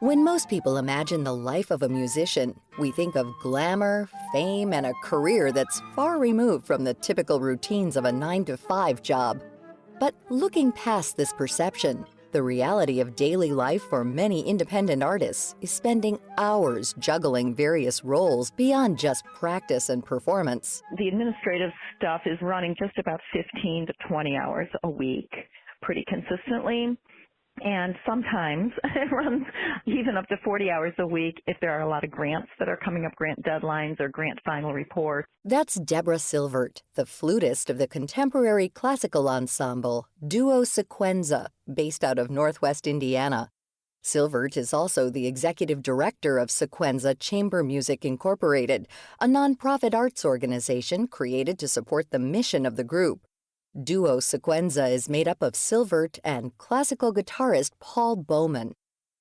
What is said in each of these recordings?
When most people imagine the life of a musician, we think of glamour, fame, and a career that's far removed from the typical routines of a 9-to-5 job. But looking past this perception, the reality of daily life for many independent artists is spending hours juggling various roles beyond just practice and performance. The administrative stuff is running just about 15 to 20 hours a week pretty consistently. And sometimes it runs even up to 40 hours a week if there are a lot of grants that are coming up, grant deadlines or grant final reports. That's Debra Silvert, the flutist of the contemporary classical ensemble duo Sequenza, based out of Northwest Indiana. Silvert is also the executive director of Sequenza Chamber Music Incorporated, a nonprofit arts organization created to support the mission of the group. Duo Sequenza is made up of Silvert and classical guitarist Paul Bowman.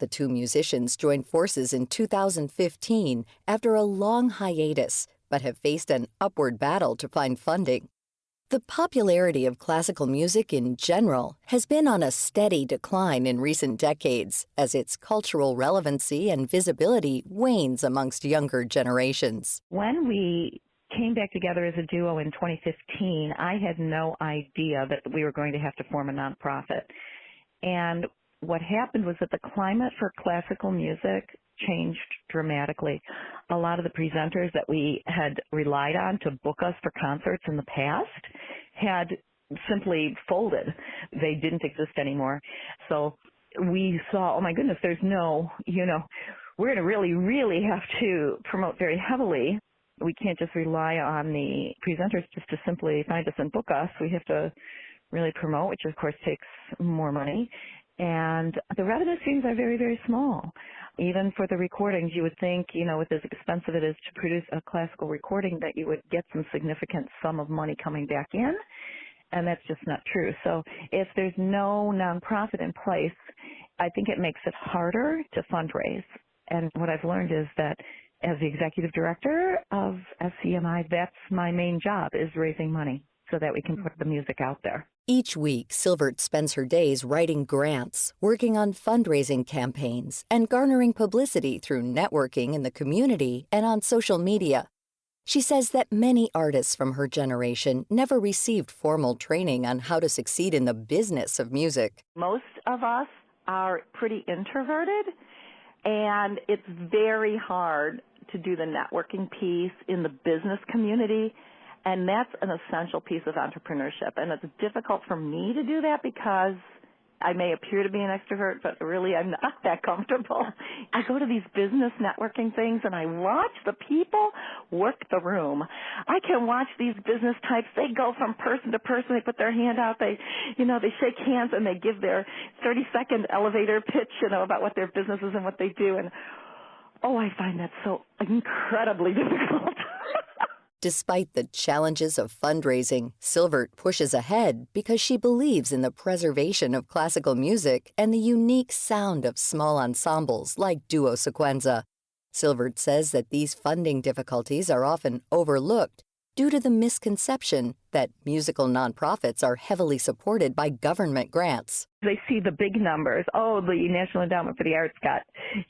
The two musicians joined forces in 2015 after a long hiatus, but have faced an upward battle to find funding. The popularity of classical music in general has been on a steady decline in recent decades as its cultural relevancy and visibility wanes amongst younger generations. When we came back together as a duo in 2015, I had no idea that we were going to have to form a nonprofit. And what happened was that the climate for classical music changed dramatically. A lot of the presenters that we had relied on to book us for concerts in the past had simply folded. They didn't exist anymore. So we saw, oh my goodness, there's no, we're going to really have to promote very heavily. We can't just rely on the presenters just to simply find us and book us. We have to really promote, which of course takes more money. And the revenue streams are very, very small. Even for the recordings, you would think, with as expensive it is to produce a classical recording, that you would get some significant sum of money coming back in. And that's just not true. So if there's no nonprofit in place, I think it makes it harder to fundraise. And what I've learned is that as the executive director of SCMI, that's my main job, is raising money so that we can put the music out there. Each week, Silvert spends her days writing grants, working on fundraising campaigns, and garnering publicity through networking in the community and on social media. She says that many artists from her generation never received formal training on how to succeed in the business of music. Most of us are pretty introverted, and it's very hard to do the networking piece in the business community, and that's an essential piece of entrepreneurship. And it's difficult for me to do that because I may appear to be an extrovert, but really I'm not that comfortable. I go to these business networking things and I watch the people work the room. I can watch these business types. They go from person to person. They put their hand out. They shake hands and they give their 30-second elevator pitch, about what their business is and what they do. And I find that so incredibly difficult. Despite the challenges of fundraising, Silvert pushes ahead because she believes in the preservation of classical music and the unique sound of small ensembles like Duo Sequenza. Silvert says that these funding difficulties are often overlooked due to the misconception that musical nonprofits are heavily supported by government grants. They see the big numbers. The National Endowment for the Arts got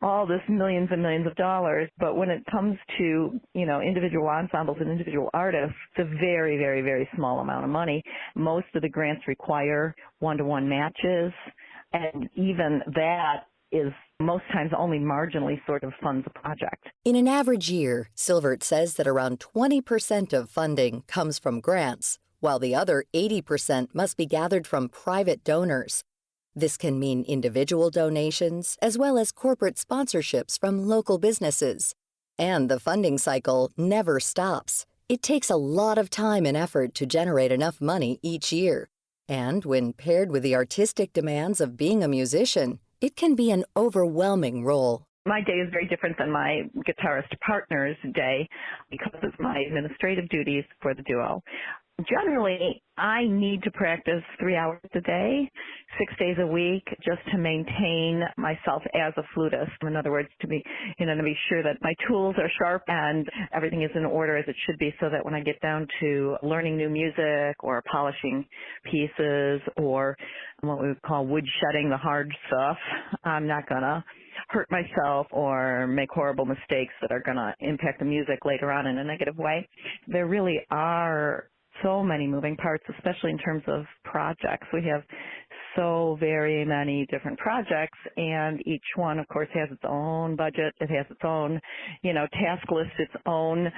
all this millions and millions of dollars. But when it comes to, individual ensembles and individual artists, it's a very, very, very small amount of money. Most of the grants require one-to-one matches, and even that is most times only marginally sort of funds a project. In an average year, Silvert says that around 20% of funding comes from grants, while the other 80% must be gathered from private donors. This can mean individual donations as well as corporate sponsorships from local businesses. And the funding cycle never stops. It takes a lot of time and effort to generate enough money each year. And when paired with the artistic demands of being a musician, it can be an overwhelming role. My day is very different than my guitarist partner's day because of my administrative duties for the duo. Generally, I need to practice 3 hours a day, 6 days a week, just to maintain myself as a flutist. In other words, to be sure that my tools are sharp and everything is in order as it should be, so that when I get down to learning new music or polishing pieces or what we would call wood shedding, the hard stuff, I'm not going to hurt myself or make horrible mistakes that are going to impact the music later on in a negative way. There really are so many moving parts, especially in terms of projects. We have so very many different projects, and each one, of course, has its own budget. It has its own, task list, its own,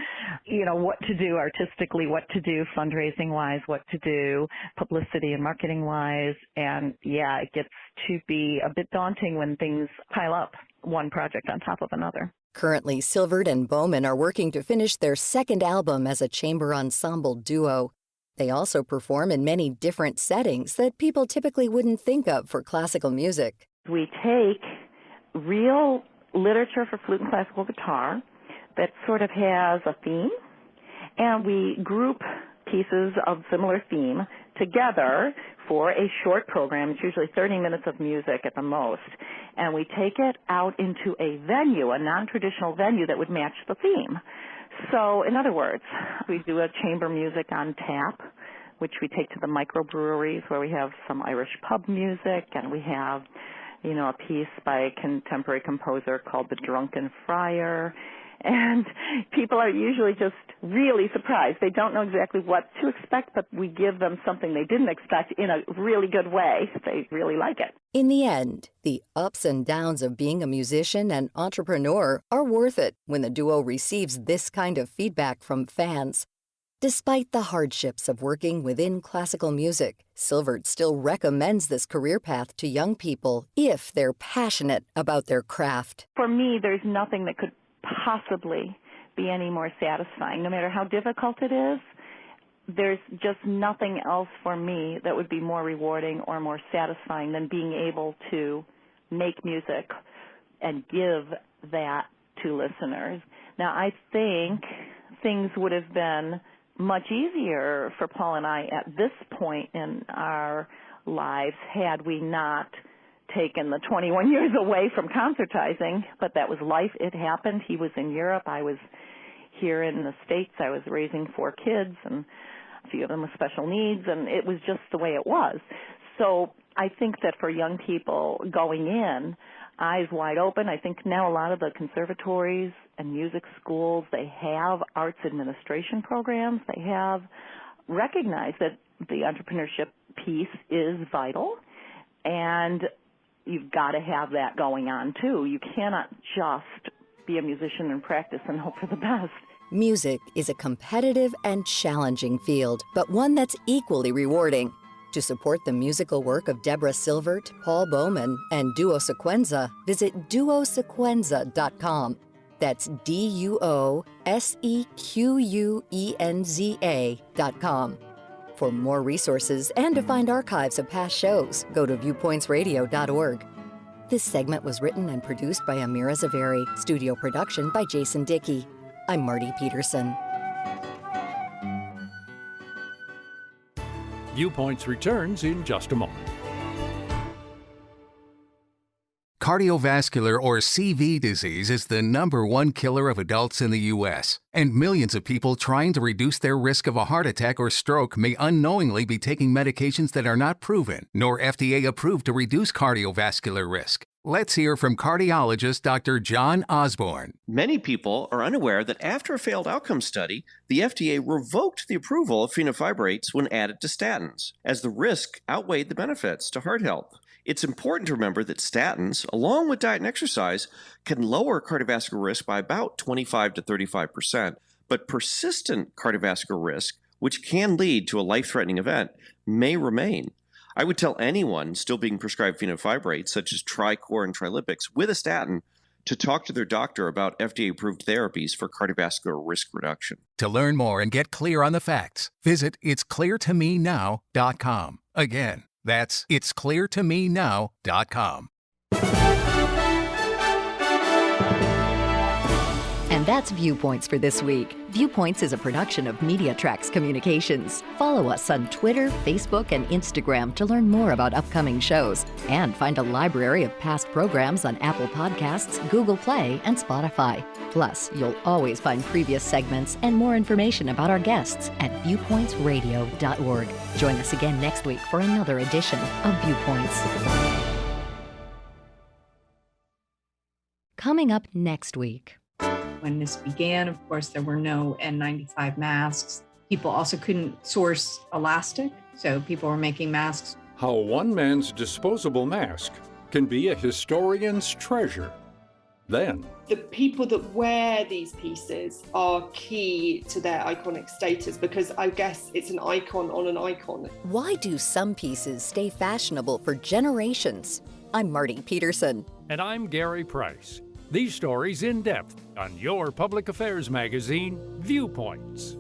what to do artistically, what to do fundraising-wise, what to do publicity and marketing-wise. And, yeah, it gets to be a bit daunting when things pile up, one project on top of another. Currently, Silvert and Bowman are working to finish their second album as a chamber ensemble duo. They also perform in many different settings that people typically wouldn't think of for classical music. We take real literature for flute and classical guitar that sort of has a theme, and we group pieces of similar theme together for a short program. It's usually 30 minutes of music at the most. And we take it out into a venue, a non-traditional venue that would match the theme. So, in other words, we do a chamber music on tap, which we take to the microbreweries where we have some Irish pub music, and we have, a piece by a contemporary composer called The Drunken Friar. And people are usually just really surprised. They don't know exactly what to expect, but we give them something they didn't expect in a really good way. They really like it. In the end, the ups and downs of being a musician and entrepreneur are worth it when the duo receives this kind of feedback from fans. Despite the hardships of working within classical music, Silvert still recommends this career path to young people if they're passionate about their craft. For me, there's nothing that could possibly be any more satisfying. No matter how difficult it is, there's just nothing else for me that would be more rewarding or more satisfying than being able to make music and give that to listeners. Now, I think things would have been much easier for Paul and I at this point in our lives had we not taken the 21 years away from concertizing, but that was life. It happened. He was in Europe. I was here in the States. I was raising 4 kids, and a few of them with special needs, and it was just the way it was. So I think that for young people going in, eyes wide open, I think now a lot of the conservatories and music schools, they have arts administration programs. They have recognized that the entrepreneurship piece is vital, and you've got to have that going on, too. You cannot just be a musician and practice and hope for the best. Music is a competitive and challenging field, but one that's equally rewarding. To support the musical work of Debra Silvert, Paul Bowman, and Duo Sequenza, visit duosequenza.com. That's DUOSEQUENZA.com. For more resources and to find archives of past shows, go to viewpointsradio.org. This segment was written and produced by Amira Zaveri, studio production by Jason Dickey. I'm Marty Peterson. Viewpoints returns in just a moment. Cardiovascular or CV disease is the #1 killer of adults in the U.S., and millions of people trying to reduce their risk of a heart attack or stroke may unknowingly be taking medications that are not proven nor FDA approved to reduce cardiovascular risk. Let's hear from cardiologist Dr. John Osborne. Many people are unaware that after a failed outcome study, the FDA revoked the approval of fenofibrates when added to statins, as the risk outweighed the benefits to heart health. It's important to remember that statins, along with diet and exercise, can lower cardiovascular risk by about 25 to 35%, but persistent cardiovascular risk, which can lead to a life-threatening event, may remain. I would tell anyone still being prescribed fenofibrates, such as Tricor and Trilipix, with a statin, to talk to their doctor about FDA-approved therapies for cardiovascular risk reduction. To learn more and get clear on the facts, visit itscleartomenow.com. Again, that's itscleartomenow.com. And that's Viewpoints for this week. Viewpoints is a production of MediaTrax Communications. Follow us on Twitter, Facebook, and Instagram to learn more about upcoming shows and find a library of past programs on Apple Podcasts, Google Play, and Spotify. Plus, you'll always find previous segments and more information about our guests at viewpointsradio.org. Join us again next week for another edition of Viewpoints. coming up next week. When this began, of course, there were no N95 masks. People also couldn't source elastic, so people were making masks. How one man's disposable mask can be a historian's treasure. Then, the people that wear these pieces are key to their iconic status because I guess it's an icon on an icon. Why do some pieces stay fashionable for generations? I'm Marty Peterson. and I'm Gary Price. These stories in depth on your public affairs magazine, Viewpoints.